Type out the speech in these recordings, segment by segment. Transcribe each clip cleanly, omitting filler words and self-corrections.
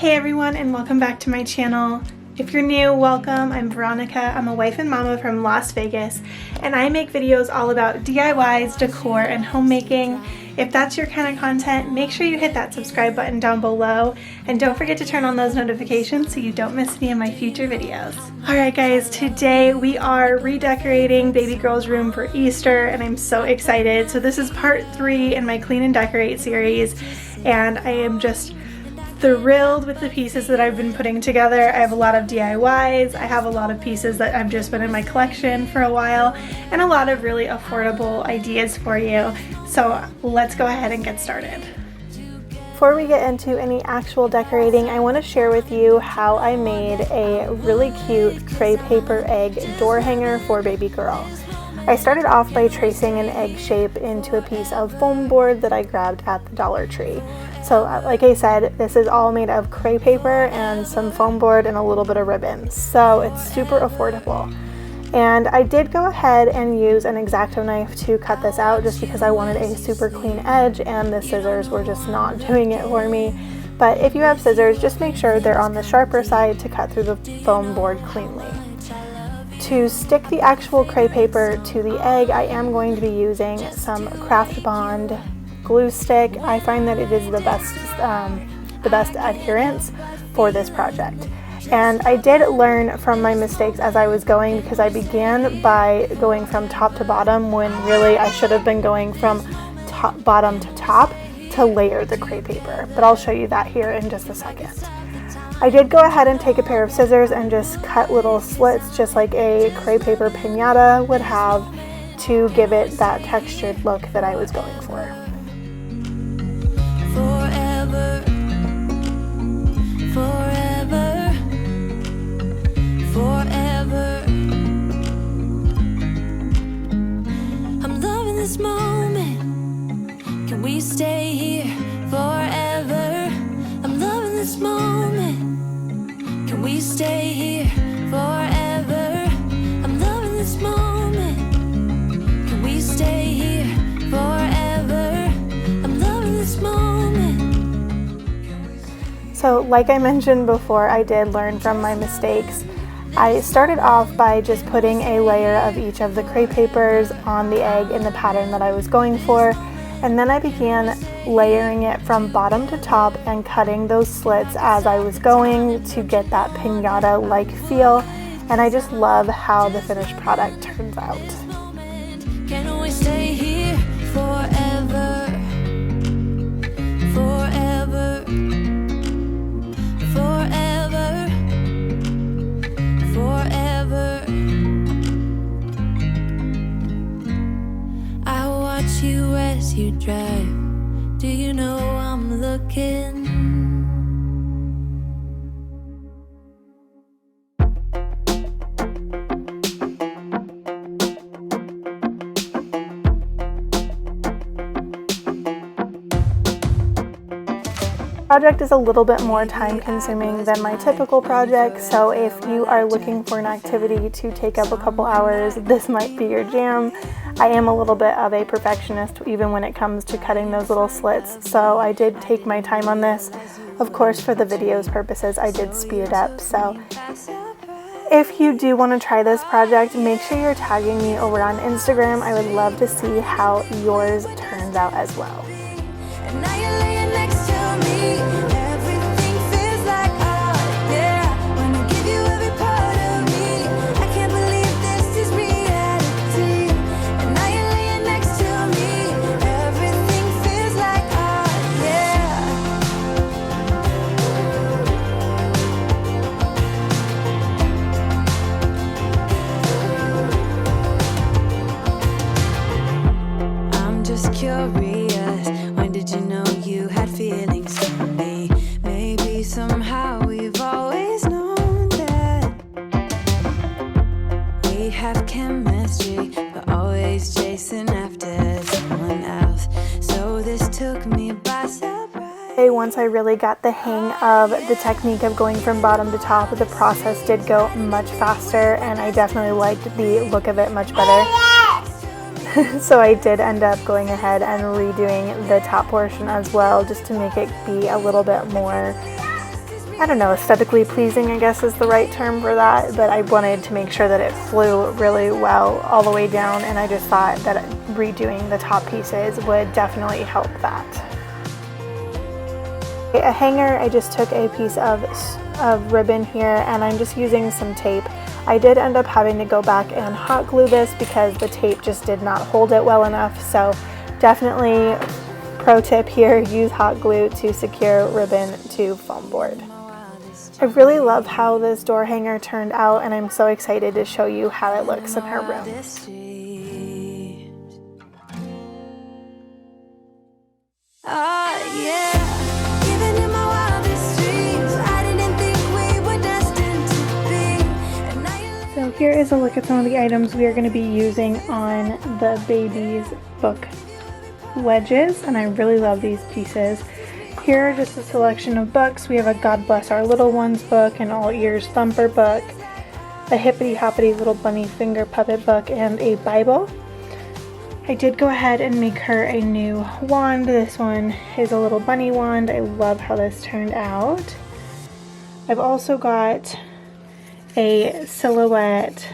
Hey everyone, and welcome back to my channel. If you're new, welcome. I'm Veronica. I'm a wife and mama from Las Vegas, and I make videos all about DIYs, decor, and homemaking. If that's your kind of content, make sure you hit that subscribe button down below, and don't forget to turn on those notifications so you don't miss any of my future videos. Alright guys, today we are redecorating baby girl's room for Easter, and I'm so excited. So this is part 3 in my Clean and Decorate series, and I am just thrilled with the pieces that I've been putting together. I have a lot of DIYs, I have a lot of pieces that have just been in my collection for a while, and a lot of really affordable ideas for you. So let's go ahead and get started. Before we get into any actual decorating, I want to share with you how I made a really cute crepe paper egg door hanger for baby girl. I started off by tracing an egg shape into a piece of foam board that I grabbed at the Dollar Tree. So like I said, this is all made of crepe paper and some foam board and a little bit of ribbon. So it's super affordable. And I did go ahead and use an X-Acto knife to cut this out just because I wanted a super clean edge and the scissors were just not doing it for me. But if you have scissors, just make sure they're on the sharper side to cut through the foam board cleanly. To stick the actual crepe paper to the egg, I am going to be using some Craft Bond glue stick. I find that it is the best adherence for this project. And I did learn from my mistakes as I was going, because I began by going from top to bottom when really I should have been going from bottom to top to layer the crepe paper. But I'll show you that here in just a second. I did go ahead and take a pair of scissors and just cut little slits just like a crepe paper piñata would have to give it that textured look that I was going for. Forever, forever, forever. I'm loving this moment. Can we stay here forever? I'm loving this moment. Can we stay here forever? I'm loving this moment. Can we stay here forever? I'm loving this moment. So like I mentioned before, I did learn from my mistakes. I started off by just putting a layer of each of the crepe papers on the egg in the pattern that I was going for, and then I began layering it from bottom to top and cutting those slits as I was going to get that piñata-like feel, and I just love how the finished product turns out. Can we stay here forever? Forever, forever, forever. I watch you as you drive. Do you know I'm looking? Project is a little bit more time consuming than my typical project, so if you are looking for an activity to take up a couple hours, this might be your jam. I am a little bit of a perfectionist even when it comes to cutting those little slits, so I did take my time on this. Of course, for the video's purposes, I did speed it up, so if you do want to try this project, make sure you're tagging me over on Instagram. I would love to see how yours turns out as well. And now you're laying next to me. Everything feels like art, yeah. When I give you every part of me, I can't believe this is reality. And now you're laying next to me. Everything feels like art, yeah. I'm just curious. When did you know you had feelings for me? Maybe somehow we've always known that we have chemistry, but always chasing after someone else. So this took me by surprise. Once I really got the hang of the technique of going from bottom to top, the process did go much faster, and I definitely liked the look of it much better. So I did end up going ahead and redoing the top portion as well, just to make it be a little bit more I don't know, aesthetically pleasing, I guess is the right term for that, but I wanted to make sure that it flew really well all the way down, and I just thought that redoing the top pieces would definitely help that. A hanger, I just took a piece of ribbon here, and I'm just using some tape. I did end up having to go back and hot glue this because the tape just did not hold it well enough, so definitely pro tip here, use hot glue to secure ribbon to foam board. I really love how this door hanger turned out, and I'm so excited to show you how it looks in her room. So here is a look at some of the items we are going to be using on the baby's book wedges, and I really love these pieces. Here are just a selection of books. We have a God Bless Our Little Ones book, an All Ears Thumper book, a Hippity Hoppity Little Bunny Finger Puppet book, and a Bible. I did go ahead and make her a new wand. This one is a little bunny wand. I love how this turned out. I've also got a silhouette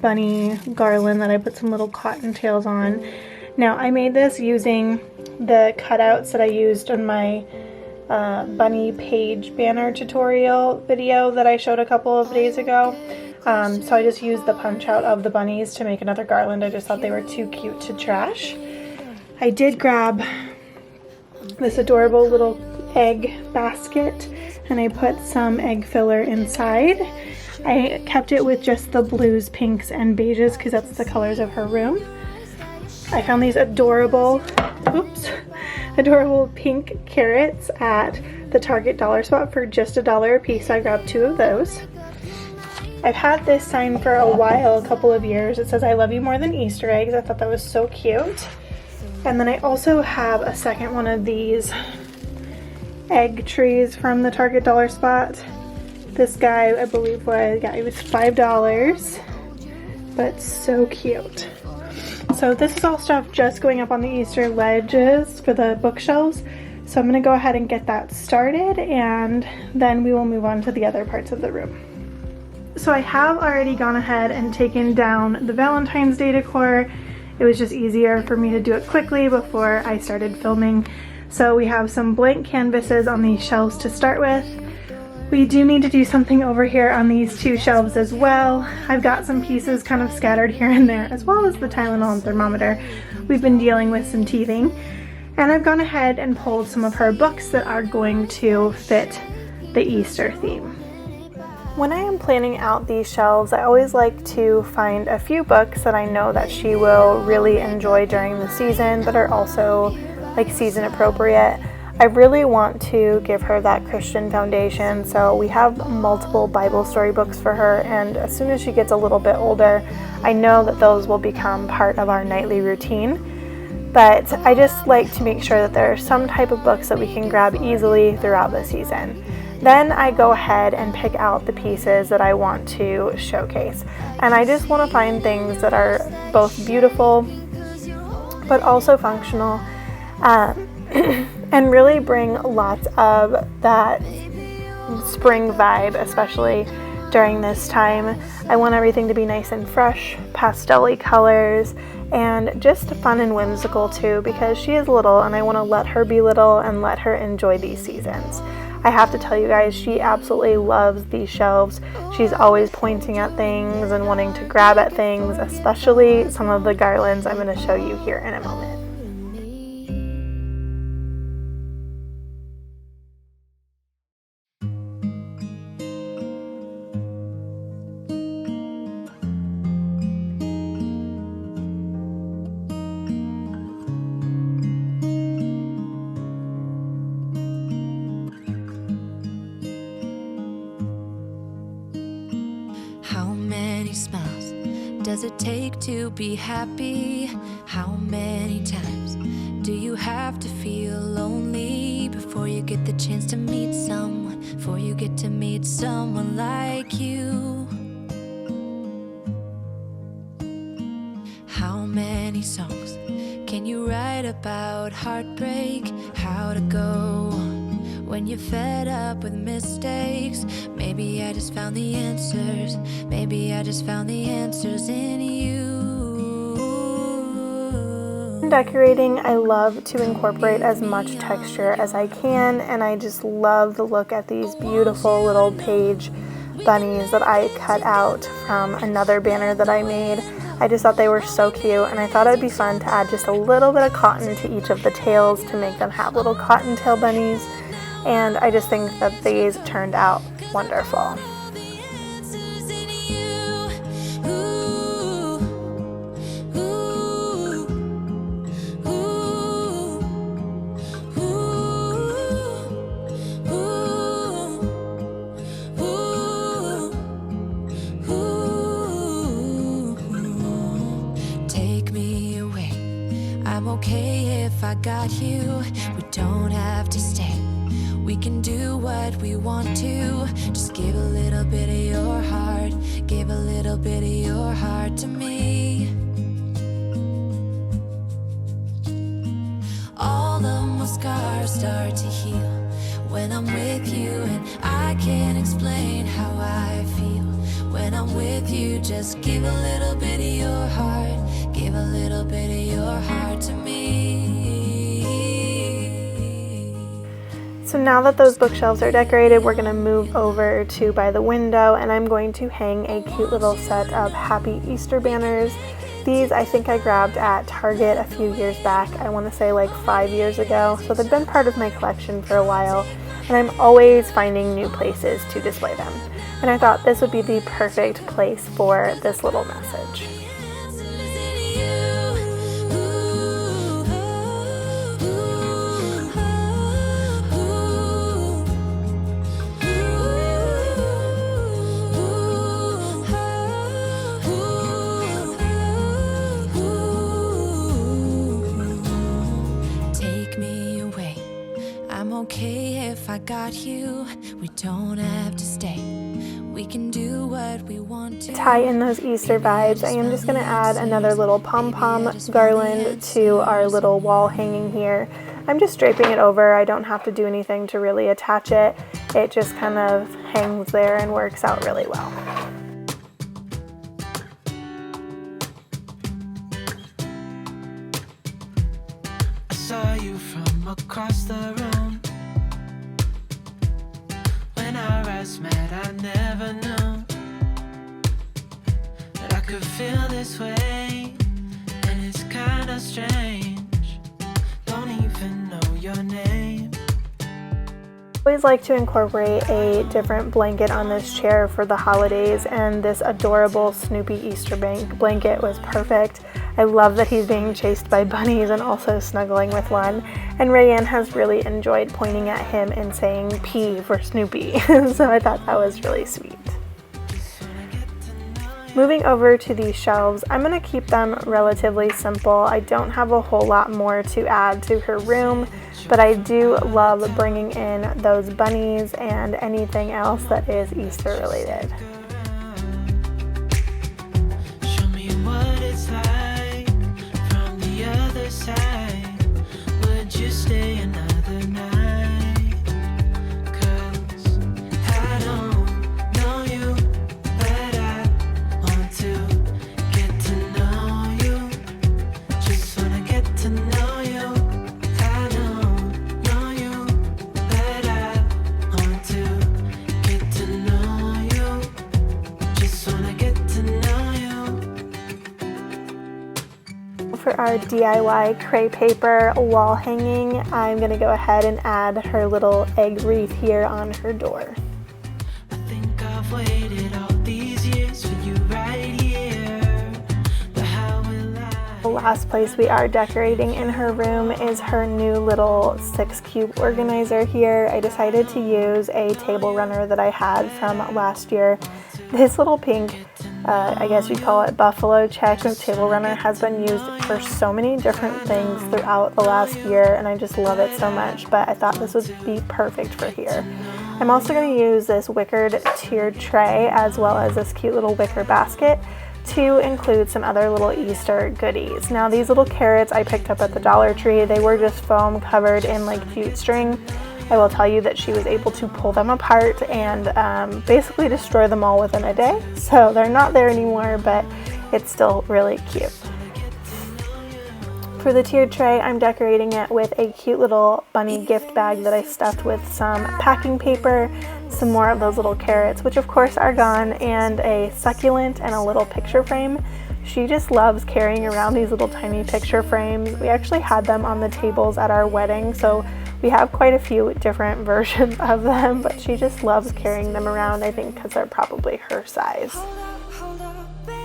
bunny garland that I put some little cottontails on. Now I made this using the cutouts that I used on my bunny page banner tutorial video that I showed a couple of days ago. So I just used the punch out of the bunnies to make another garland. I just thought they were too cute to trash. I did grab this adorable little egg basket, and I put some egg filler inside. I kept it with just the blues, pinks, and beiges because that's the colors of her room. I found these adorable pink carrots at the Target dollar spot for just $1 a piece. So I grabbed 2 of those. I've had this sign for a while, a couple of years. It says, "I love you more than Easter eggs." I thought that was so cute. And then I also have a second one of these egg trees from the Target dollar spot. This guy, I believe, it was $5, but so cute. So this is all stuff just going up on the Easter ledges for the bookshelves. So I'm going to go ahead and get that started, and then we will move on to the other parts of the room. So I have already gone ahead and taken down the Valentine's Day decor. It was just easier for me to do it quickly before I started filming. So we have some blank canvases on these shelves to start with. We do need to do something over here on these 2 shelves as well. I've got some pieces kind of scattered here and there, as well as the Tylenol and thermometer. We've been dealing with some teething. And I've gone ahead and pulled some of her books that are going to fit the Easter theme. When I am planning out these shelves, I always like to find a few books that I know that she will really enjoy during the season, that are also like season appropriate. I really want to give her that Christian foundation, so we have multiple Bible story books for her, and as soon as she gets a little bit older, I know that those will become part of our nightly routine. But I just like to make sure that there are some type of books that we can grab easily throughout the season. Then I go ahead and pick out the pieces that I want to showcase. And I just want to find things that are both beautiful but also functional, and really bring lots of that spring vibe, especially during this time. I want everything to be nice and fresh, pastel-y colors, and just fun and whimsical too, because she is little and I want to let her be little and let her enjoy these seasons. I have to tell you guys, she absolutely loves these shelves. She's always pointing at things and wanting to grab at things, especially some of the garlands I'm going to show you here in a moment. How many smiles does it take to be happy? How many times do you have to feel lonely before you get the chance to meet someone, before you get to meet someone like you? How many songs can you write about heartbreak? How to go on when you're fed up with mistakes. Maybe I just found the answers. Maybe I just found the answers in you. Decorating, I love to incorporate as much texture as I can, and I just love the look at these beautiful little page bunnies that I cut out from another banner that I made. I just thought they were so cute, and I thought it'd be fun to add just a little bit of cotton to each of the tails to make them have little cottontail bunnies, and I just think that these turned out wonderful. I'm okay if I got you. We don't have to stay. We can do what we want to. Just give a little bit of your heart. Give a little bit of your heart to me. All of my scars start to heal when I'm with you, and I can't explain how I feel when I'm with you. Just give a little bit of your heart. Give a little bit of your heart to me. So now that those bookshelves are decorated, we're going to move over to by the window, and I'm going to hang a cute little set of Happy Easter banners. These I think I grabbed at Target a few years back. I want to say like 5 years ago. So they've been part of my collection for a while, and I'm always finding new places to display them. And I thought this would be the perfect place for this little message. I'm okay if I got you. We don't have to stay. We can do what we want to. Tie in those Easter vibes, I am just going to add another little pom-pom garland to our little wall hanging here. I'm just draping it over. I don't have to do anything to really attach it. It just kind of hangs there and works out really well. I saw you from across the room. When our eyes met, I never knew that I could feel this way, and it's kinda strange. Don't even know your name. I always like to incorporate a different blanket on this chair for the holidays, and this adorable Snoopy Easter blanket was perfect. I love that he's being chased by bunnies and also snuggling with one, and Rayanne has really enjoyed pointing at him and saying P for Snoopy, so I thought that was really sweet. Moving over to these shelves, I'm going to keep them relatively simple. I don't have a whole lot more to add to her room, but I do love bringing in those bunnies and anything else that is Easter related. Show me what it's like from the other side. Would you stay another night? 'Cause I don't know you, but I want to get to know you. Just wanna get to know you. I don't know you, but I want to get to know you. Just wanna get to know you. For our DIY crepe paper wall hanging, I'm going to go ahead and add her little egg wreath here on her door. I think I've waited all these years for you right here. But how will I? The last place we are decorating in her room is her new little 6-cube organizer here. I decided to use a table runner that I had from last year. This little pink, I guess you'd call it buffalo check table runner, has been used for so many different things throughout the last year, and I just love it so much, but I thought this would be perfect for here. I'm also going to use this wickered tiered tray as well as this cute little wicker basket to include some other little Easter goodies. Now these little carrots I picked up at the Dollar Tree. They were just foam covered in like jute string. I will tell you that she was able to pull them apart and basically destroy them all within a day. So they're not there anymore, but it's still really cute. For the tiered tray, I'm decorating it with a cute little bunny gift bag that I stuffed with some packing paper, some more of those little carrots, which of course are gone, and a succulent and a little picture frame. She just loves carrying around these little tiny picture frames. We actually had them on the tables at our wedding, so we have quite a few different versions of them, but she just loves carrying them around, I think because they're probably her size.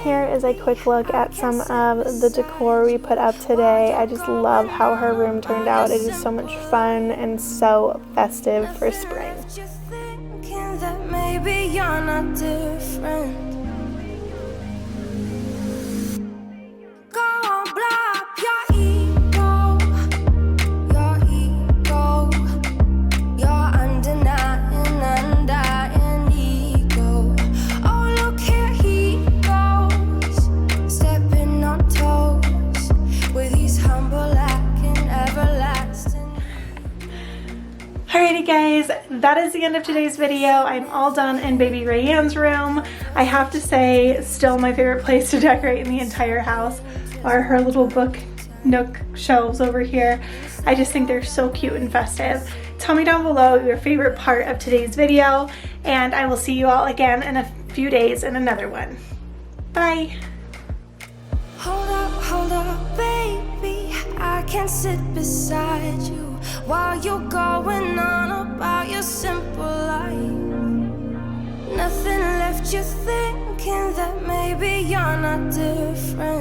Here is a quick look at some of the decor we put up today. I just love how her room turned out. It is so much fun and so festive for spring. You're thinking that maybe you're not different. Go on, blow up your ego, your undenying, undying ego. Oh, look here he goes, stepping on toes with his humble lacking everlasting. Alrighty guys, that is the end of today's video. I'm all done in baby Rayanne's room. I have to say, still my favorite place to decorate in the entire house are her little book nook shelves over here. I just think they're so cute and festive. Tell me down below your favorite part of today's video, and I will see you all again in a few days in another one. Bye! Hold up, baby. I can sit beside you while you're going on about your simple life. Nothing left you thinking that maybe you're not different.